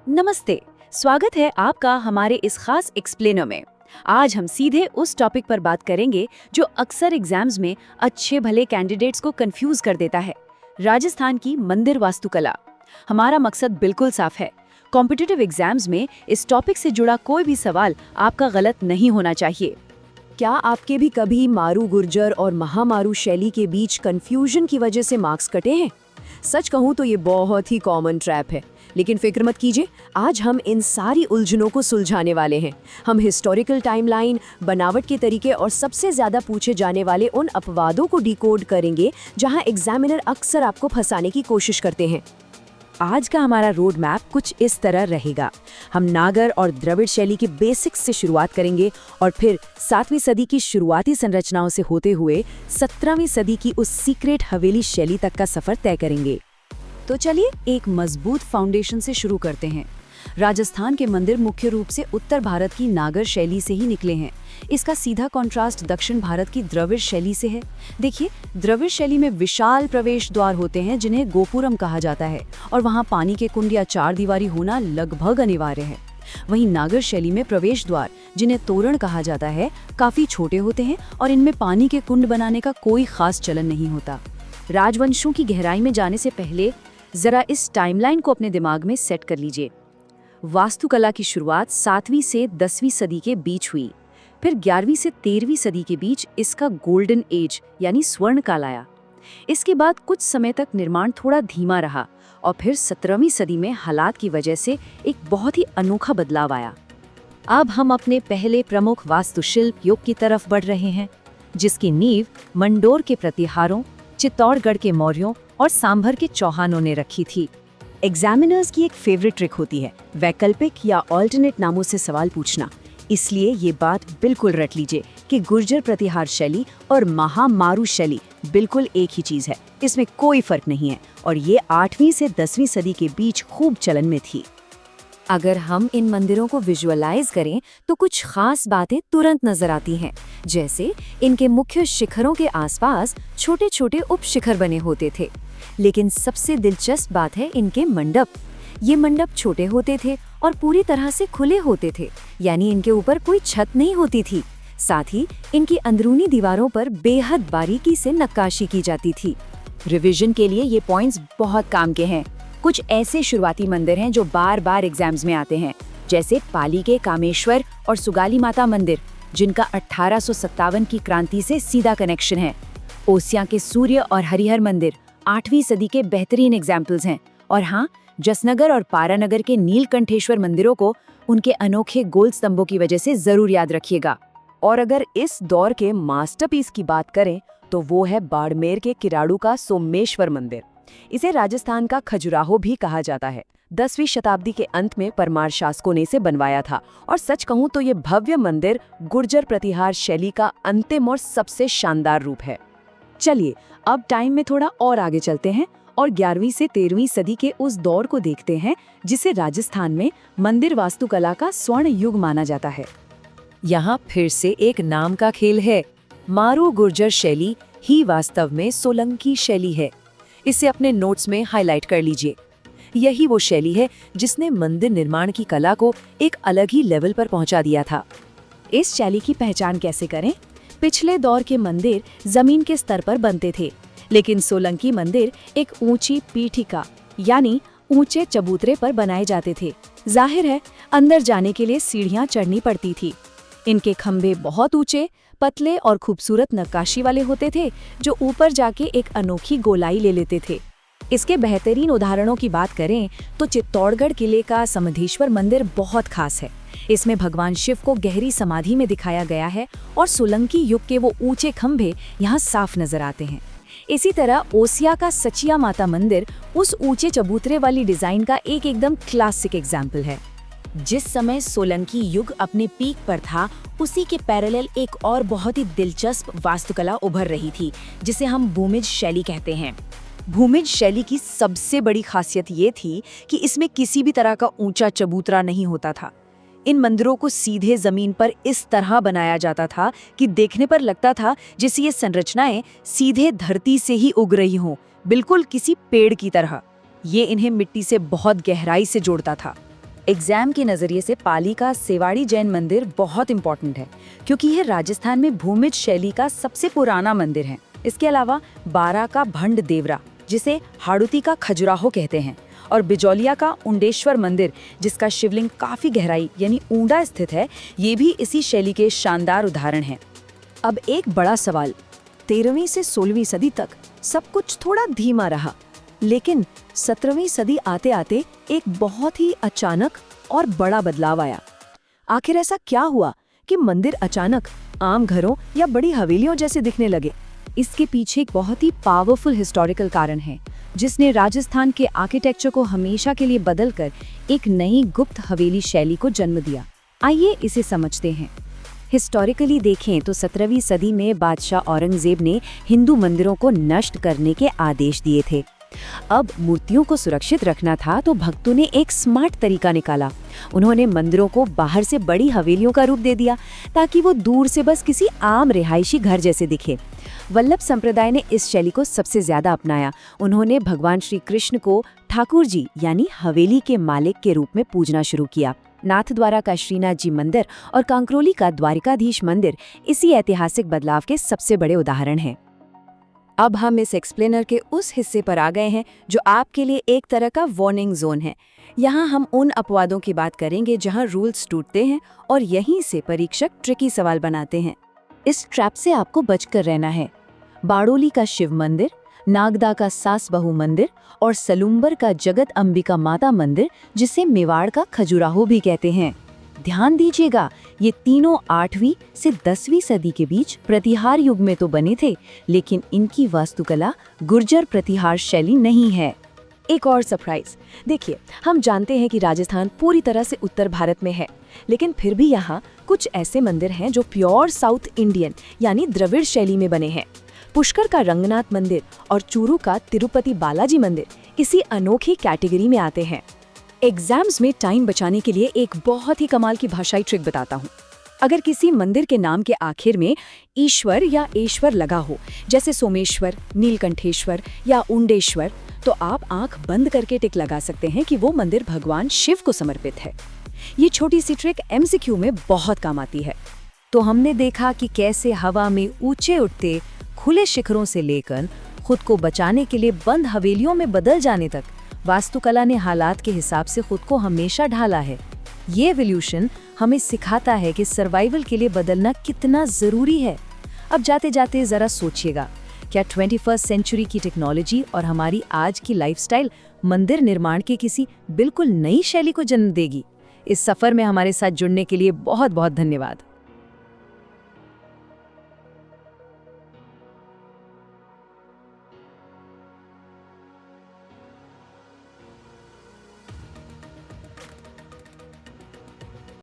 नमस्ते। स्वागत है आपका हमारे इस खास एक्सप्लेनर में। आज हम सीधे उस टॉपिक पर बात करेंगे जो अक्सर एग्जाम्स में अच्छे भले कैंडिडेट्स को कंफ्यूज कर देता है, राजस्थान की मंदिर वास्तुकला। हमारा मकसद बिल्कुल साफ है, कॉम्पिटिटिव एग्जाम्स में इस टॉपिक से जुड़ा कोई भी सवाल आपका गलत नहीं होना चाहिए। क्या आपके भी कभी मारू गुर्जर और महामारू शैली के बीच कंफ्यूजन की वजह से मार्क्स कटे हैं? सच कहूँ तो ये बहुत ही कॉमन ट्रैप है, लेकिन फिक्र मत कीजिए, आज हम इन सारी उलझनों को सुलझाने वाले हैं। हम हिस्टोरिकल टाइमलाइन, बनावट के तरीके और सबसे ज़्यादा पूछे जाने वाले उन अपवादों को डिकोड करेंगे जहां एग्जामिनर अक्सर आपको फंसाने की कोशिश करते हैं। आज का हमारा रोड मैप कुछ इस तरह रहेगा। हम नागर और द्रविड़ शैली के बेसिक्स से शुरुआत करेंगे और फिर 7वीं सदी की शुरुआती संरचनाओं से होते हुए 17वीं सदी की उस सीक्रेट हवेली शैली तक का सफर तय करेंगे। तो चलिए एक मजबूत फाउंडेशन से शुरू करते हैं। राजस्थान के मंदिर मुख्य रूप से उत्तर भारत की नागर शैली से ही निकले हैं। इसका सीधा कॉन्ट्रास्ट दक्षिण भारत की द्रविड़ शैली से है। देखिए, द्रविड़ शैली में विशाल प्रवेश द्वार होते हैं जिन्हें गोपुरम कहा जाता है, और वहाँ पानी के कुंड या चार दीवारी होना लगभग अनिवार्य है। वहीं नागर शैली में प्रवेश द्वार, जिन्हें तोरण कहा जाता है, काफी छोटे होते हैं और इनमें पानी के कुंड बनाने का कोई खास चलन नहीं होता। राजवंशों की गहराई में जाने से पहले जरा इस टाइमलाइन को अपने दिमाग में सेट कर लीजिए। वास्तुकला की शुरुआत 7वीं से 10वीं सदी के बीच हुई। फिर 11वीं से 13वीं सदी के बीच इसका गोल्डन एज यानी स्वर्ण काल आया। इसके बाद कुछ समय तक निर्माण थोड़ा धीमा रहा और फिर 17वीं सदी में हालात की वजह से एक बहुत ही अनोखा बदलाव आया। अब हम अपने पहले प्रमुख वास्तुशिल्प युग की तरफ बढ़ रहे हैं, जिसकी नींव मंडोर के प्रतिहारों, चित्तौड़गढ़ के मौर्यों और सांभर के चौहानों ने रखी थी। एग्जामिनर्स की एक फेवरेट ट्रिक होती है वैकल्पिक या ऑल्टरनेट नामों से सवाल पूछना। इसलिए ये बात बिल्कुल रट लीजिए कि गुर्जर प्रतिहार शैली और महामारू शैली बिल्कुल एक ही चीज है। इसमें कोई फर्क नहीं है और ये 8वीं से 10वीं सदी के बीच खूब चलन में थी। अगर हम इन मंदिरों को विजुअलाइज करें तो कुछ खास बातें तुरंत नजर आती हैं, जैसे इनके मुख्य शिखरों के आसपास छोटे छोटे उपशिखर बने होते थे। लेकिन सबसे दिलचस्प बात है इनके मंडप। ये मंडप छोटे होते थे और पूरी तरह से खुले होते थे, यानी इनके ऊपर कोई छत नहीं होती थी। साथ ही इनकी अंदरूनी दीवारों पर बेहद बारीकी से नक्काशी की जाती थी। रिवीजन के लिए ये पॉइंट्स बहुत काम के हैं। कुछ ऐसे शुरुआती मंदिर हैं जो बार बार एग्जाम्स में आते हैं, जैसे पाली के कामेश्वर और सुगाली माता मंदिर, जिनका 1857 की क्रांति से सीधा कनेक्शन है। ओसिया के सूर्य और हरिहर मंदिर 8वीं सदी के बेहतरीन एग्जाम्पल्स हैं। और हाँ, जसनगर और पारानगर के नीलकंठेश्वर मंदिरों को उनके अनोखे गोल स्तंभों की वजह से जरूर याद रखिएगा। और अगर इस दौर के मास्टरपीस की बात करें तो वो है बाड़मेर के किराड़ू का सोमेश्वर मंदिर। इसे राजस्थान का खजुराहो भी कहा जाता है। 10वीं शताब्दी के अंत में परमार शासकों ने इसे बनवाया था और सच कहूँ तो ये भव्य मंदिर गुर्जर प्रतिहार शैली का अंतिम और सबसे शानदार रूप है। चलिए अब टाइम में थोड़ा और आगे चलते हैं और 11वीं से 13वीं सदी के उस दौर को देखते हैं जिसे राजस्थान में मंदिर वास्तुकला का स्वर्ण युग माना जाता है। यहाँ फिर से एक नाम का खेल है। मारू गुर्जर शैली ही वास्तव में सोलंकी शैली है। इसे अपने नोट्स में हाईलाइट कर लीजिए। यही वो शैली है जिसने मंदिर निर्माण की कला को एक अलग ही लेवल पर पहुंचा दिया था। इस शैली की पहचान कैसे करें? पिछले दौर के मंदिर जमीन के स्तर पर बनते थे, लेकिन सोलंकी मंदिर एक ऊंची पीठिका यानी ऊंचे चबूतरे पर बनाए जाते थे। जाहिर है अंदर जाने के लिए सीढ़ियां चढ़नी पड़ती थी। इनके खंभे बहुत ऊंचे, पतले और खूबसूरत नक्काशी वाले होते थे जो ऊपर जाके एक अनोखी गोलाई ले लेते थे। इसके बेहतरीन उदाहरणों की बात करें तो चित्तौड़गढ़ किले का समधेश्वर मंदिर बहुत खास है। इसमें भगवान शिव को गहरी समाधि में दिखाया गया है और सोलंकी युग के वो ऊंचे खंभे यहाँ साफ नजर आते हैं। इसी तरह ओसिया का सचिया माता मंदिर उस ऊंचे चबूतरे वाली डिजाइन का एक एकदम क्लासिक एग्जाम्पल है। जिस समय सोलंकी युग अपने पीक पर था, उसी के पैरेलल एक और बहुत ही दिलचस्प वास्तुकला उभर रही थी, जिसे हम भूमिज शैली कहते हैं। भूमिज शैली की सबसे बड़ी खासियत ये थी कि इसमें किसी भी तरह का ऊंचा चबूतरा नहीं होता था। इन मंदिरों को सीधे जमीन पर इस तरह बनाया जाता था कि देखने पर लगता था जैसे ये संरचनाएं सीधे धरती से ही उग रही हों, बिल्कुल किसी पेड़ की तरह। ये इन्हें मिट्टी से बहुत गहराई से जोड़ता था। एग्जाम के नज़रिए से पाली का सेवाड़ी जैन मंदिर बहुत इंपॉर्टेंट है, क्योंकि यह राजस्थान में भूमिज शैली का सबसे पुराना मंदिर है। इसके अलावा बारा का भंड देवरा, जिसे हाड़ुती का खजुराहो कहते हैं, और बिजौलिया का उंडेश्वर मंदिर, जिसका शिवलिंग काफी गहराई यानी ऊंडा स्थित है, ये भी इसी शैली के शानदार उदाहरण हैं। अब एक बड़ा सवाल, 13वीं से 16वीं सदी तक सब कुछ थोड़ा धीमा रहा, लेकिन 17वीं सदी आते आते एक बहुत ही अचानक और बड़ा बदलाव आया। आखिर ऐसा क्या हुआ कि मंदिर अचानक आम घरों या बड़ी हवेलियों जैसे दिखने लगे? इसके पीछे एक बहुत ही पावरफुल हिस्टोरिकल कारण है, जिसने राजस्थान के आर्किटेक्चर को हमेशा के लिए बदलकर एक नई गुप्त हवेली शैली को जन्म दिया। आइए इसे समझते हैं। हिस्टोरिकली देखें तो 17वीं सदी में बादशाह औरंगजेब ने हिंदू मंदिरों को नष्ट करने के आदेश दिए थे। अब मूर्तियों को सुरक्षित रखना था तो भक्तों ने एक स्मार्ट तरीका निकाला। उन्होंने मंदिरों को बाहर से बड़ी हवेलियों का रूप दे दिया, ताकि वो दूर से बस किसी आम रिहायशी घर जैसे दिखे। वल्लभ संप्रदाय ने इस शैली को सबसे ज्यादा अपनाया। उन्होंने भगवान श्री कृष्ण को ठाकुर जी यानी हवेली के मालिक के रूप में पूजना शुरू किया। नाथद्वारा का श्रीनाथ जी मंदिर और कांकरोली का द्वारिकाधीश मंदिर इसी ऐतिहासिक बदलाव के सबसे बड़े उदाहरण हैं। अब हम इस एक्सप्लेनर के उस हिस्से पर आ गए हैं जो आपके लिए एक तरह का वार्निंग जोन है। यहाँ हम उन अपवादों की बात करेंगे जहाँ रूल्स टूटते हैं और यहीं से परीक्षक ट्रिकी सवाल बनाते हैं। इस ट्रैप से आपको बचकर रहना है। बाड़ोली का शिव मंदिर, नागदा का सास बहू मंदिर और सलूम्बर का जगत अंबिका माता मंदिर, जिसे मेवाड़ का खजुराहो भी कहते हैं। ध्यान दीजिएगा, ये तीनों 8वीं से 10वीं सदी के बीच प्रतिहार युग में तो बने थे, लेकिन इनकी वास्तुकला गुर्जर प्रतिहार शैली नहीं है। एक और सरप्राइज देखिए, हम जानते हैं कि राजस्थान पूरी तरह से उत्तर भारत में है, लेकिन फिर भी यहाँ कुछ ऐसे मंदिर हैं जो प्योर साउथ इंडियन यानी द्रविड़ शैली में बने हैं। पुष्कर का रंगनाथ मंदिर और चूरू का तिरुपति बालाजी मंदिर इसी अनोखी कैटेगरी में आते हैं। एग्जाम्स में टाइम बचाने के लिए एक बहुत ही कमाल की भाषाई ट्रिक बताता हूँ। अगर किसी मंदिर के नाम के आखिर में ईश्वर या एश्वर लगा हो, जैसे सोमेश्वर, नीलकंठेश्वर या उंडेश्वर, तो आप आंख बंद करके टिक लगा सकते हैं कि वो मंदिर भगवान शिव को समर्पित है। ये छोटी सी ट्रिक MCQ में बहुत काम आती है। तो हमने देखा कि कैसे हवा में ऊंचे उठते खुले शिखरों से लेकर खुद को बचाने के लिए बंद हवेलियों में बदल जाने तक वास्तुकला ने हालात के हिसाब से खुद को हमेशा ढाला है। ये एवोल्यूशन हमें सिखाता है कि सर्वाइवल के लिए बदलना कितना जरूरी है। अब जाते जाते जरा सोचिएगा, क्या 21st सेंचुरी की टेक्नोलॉजी और हमारी आज की लाइफस्टाइल मंदिर निर्माण की किसी बिल्कुल नई शैली को जन्म देगी? इस सफर में हमारे साथ जुड़ने के लिए बहुत बहुत धन्यवाद।